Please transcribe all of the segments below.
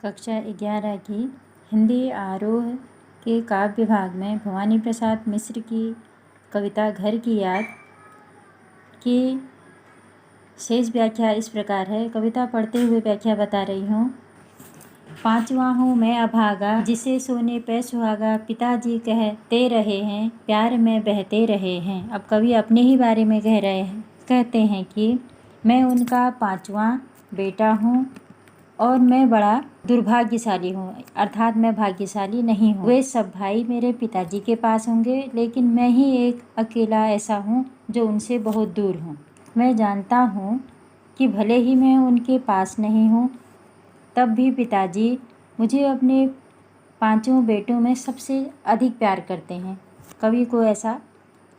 कक्षा 11 की हिंदी आरोह के काव्य विभाग में भवानी प्रसाद मिश्र की कविता घर की याद की शेष व्याख्या इस प्रकार है। कविता पढ़ते हुए व्याख्या बता रही हूँ। पांचवा हूँ मैं अभागा, जिसे सोने पे सुहागा, पिताजी कहते रहे हैं, प्यार में बहते रहे हैं। अब कवि अपने ही बारे में कहते हैं कि मैं उनका पांचवा बेटा हूँ और मैं बड़ा दुर्भाग्यशाली हूँ, अर्थात मैं भाग्यशाली नहीं हूँ। वे सब भाई मेरे पिताजी के पास होंगे, लेकिन मैं ही एक अकेला ऐसा हूँ जो उनसे बहुत दूर हूँ। मैं जानता हूँ कि भले ही मैं उनके पास नहीं हूँ, तब भी पिताजी मुझे अपने पांचों बेटों में सबसे अधिक प्यार करते हैं। कवि को ऐसा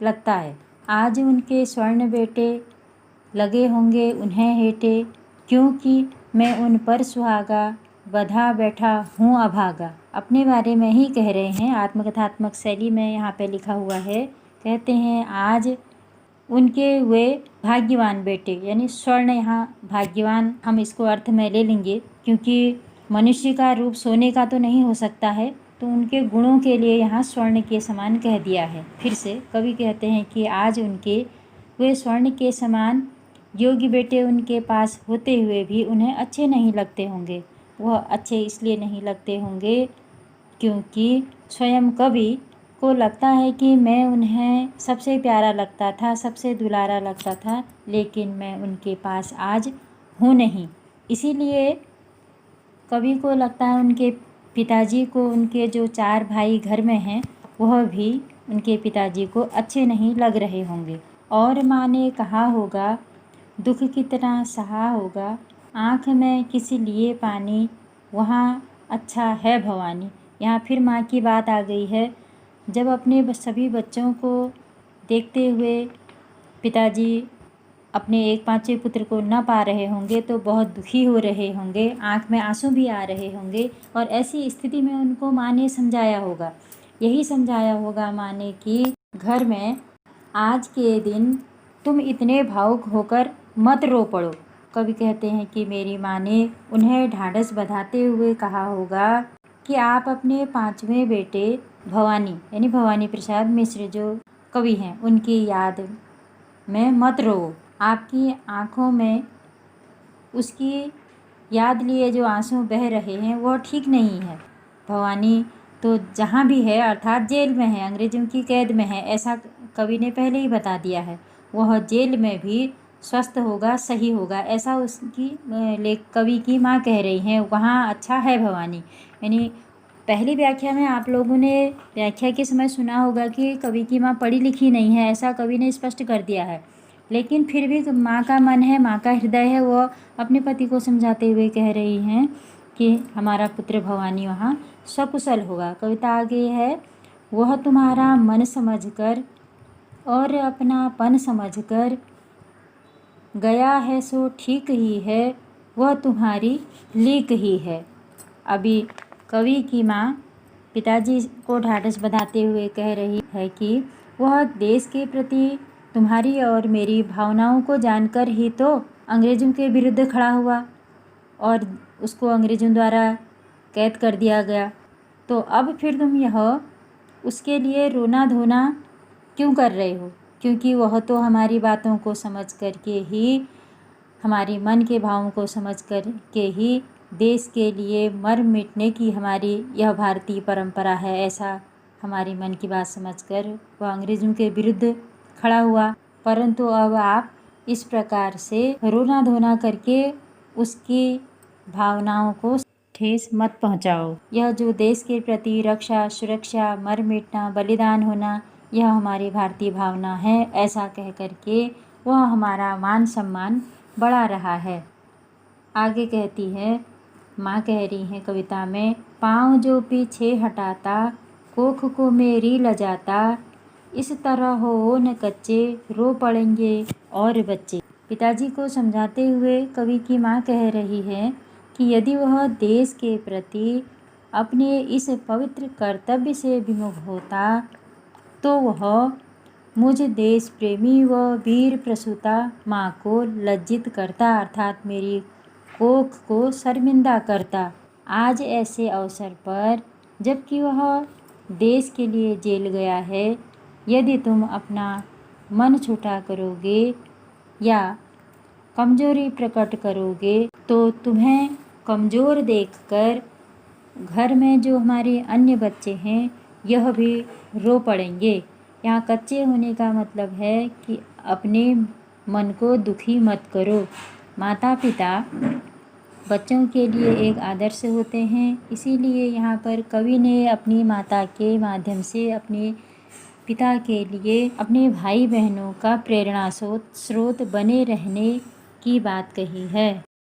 लगता है। आज उनके स्वर्ण बेटे लगे होंगे उन्हें हेठे, क्योंकि मैं उन पर सुहागा, बधा बैठा हूँ अभागा। अपने बारे में ही कह रहे हैं, आत्मकथात्मक शैली में यहाँ पे लिखा हुआ है। कहते हैं आज उनके वे भाग्यवान बेटे, यानी स्वर्ण, यहाँ भाग्यवान हम इसको अर्थ में ले लेंगे, क्योंकि मनुष्य का रूप सोने का तो नहीं हो सकता है, तो उनके गुणों के लिए यहाँ स्वर्ण के समान कह दिया है। फिर से कवि कहते हैं कि आज उनके वे स्वर्ण के समान योग्य बेटे उनके पास होते हुए भी उन्हें अच्छे नहीं लगते होंगे। वह अच्छे इसलिए नहीं लगते होंगे क्योंकि स्वयं कवि को लगता है कि मैं उन्हें सबसे प्यारा लगता था, सबसे दुलारा लगता था, लेकिन मैं उनके पास आज हूँ नहीं। इसीलिए कवि को लगता है उनके पिताजी को, उनके जो 4 भाई घर में हैं, वह भी उनके पिताजी को अच्छे नहीं लग रहे होंगे। और माँ ने कहा होगा, दुख कितना सहा होगा, आँख में किसी लिए पानी, वहाँ अच्छा है भवानी। यहाँ फिर माँ की बात आ गई है। जब अपने सभी बच्चों को देखते हुए पिताजी अपने एक पांचवें पुत्र को न पा रहे होंगे तो बहुत दुखी हो रहे होंगे, आँख में आंसू भी आ रहे होंगे, और ऐसी स्थिति में उनको माँ ने समझाया होगा, यही समझाया होगा माँ ने कि घर में आज के दिन तुम इतने भावुक होकर मत रो पड़ो। कवि कहते हैं कि मेरी माँ ने उन्हें ढाढ़स बंधाते हुए कहा होगा कि आप अपने पांचवें बेटे भवानी, यानी भवानी प्रसाद मिश्र जो कवि हैं, उनकी याद में मत रो। आपकी आँखों में उसकी याद लिए जो आंसू बह रहे हैं वह ठीक नहीं है। भवानी तो जहाँ भी है, अर्थात जेल में है, अंग्रेजों की कैद में है, ऐसा कवि ने पहले ही बता दिया है। वह जेल में भी स्वस्थ होगा, सही होगा, ऐसा उसकी कवि की माँ कह रही हैं। वहाँ अच्छा है भवानी। यानी पहली व्याख्या में आप लोगों ने व्याख्या के समय सुना होगा कि कवि की माँ पढ़ी लिखी नहीं है, ऐसा कवि ने स्पष्ट कर दिया है। लेकिन फिर भी माँ का मन है, माँ का हृदय है, वह अपने पति को समझाते हुए कह रही हैं कि हमारा पुत्र भवानी वहाँ सकुशल होगा। कविता आगे है, वह तुम्हारा मन समझकर और अपनापन समझकर गया है सो ठीक ही है, वह तुम्हारी लीक ही है। अभी कवि की माँ पिताजी को ढाढ़स बंधाते हुए कह रही है कि वह देश के प्रति तुम्हारी और मेरी भावनाओं को जानकर ही तो अंग्रेज़ों के विरुद्ध खड़ा हुआ और उसको अंग्रेज़ों द्वारा कैद कर दिया गया। तो अब फिर तुम यह उसके लिए रोना धोना क्यों कर रहे हो? क्योंकि वह तो हमारी बातों को समझ करके ही, हमारी मन के भावों को समझ करके ही देश के लिए मर मिटने की हमारी यह भारतीय परंपरा है, ऐसा हमारी मन की बात समझकर वह अंग्रेज़ों के विरुद्ध खड़ा हुआ। परंतु अब आप इस प्रकार से रोना धोना करके उसकी भावनाओं को ठेस मत पहुंचाओ। यह जो देश के प्रति रक्षा, सुरक्षा, मर मिटना, बलिदान होना, यह हमारी भारतीय भावना है, ऐसा कह करके वह हमारा मान सम्मान बढ़ा रहा है। आगे कहती है, माँ कह रही हैं कविता में, पाँव जो पीछे हटाता, कोख को मेरी लजाता, इस तरह हो न कच्चे, रो पड़ेंगे और बच्चे। पिताजी को समझाते हुए कवि की माँ कह रही है कि यदि वह देश के प्रति अपने इस पवित्र कर्तव्य से विमुख होता तो वह मुझ देश प्रेमी व वीर प्रसूता माँ को लज्जित करता, अर्थात मेरी कोख को शर्मिंदा करता। आज ऐसे अवसर पर, जबकि वह देश के लिए जेल गया है, यदि तुम अपना मन छोटा करोगे या कमजोरी प्रकट करोगे तो तुम्हें कमज़ोर देखकर घर में जो हमारे अन्य बच्चे हैं यह भी रो पड़ेंगे। यहाँ कच्चे होने का मतलब है कि अपने मन को दुखी मत करो। माता पिता बच्चों के लिए एक आदर्श होते हैं, इसीलिए यहाँ पर कवि ने अपनी माता के माध्यम से अपने पिता के लिए अपने भाई बहनों का प्रेरणा स्रोत बने रहने की बात कही है।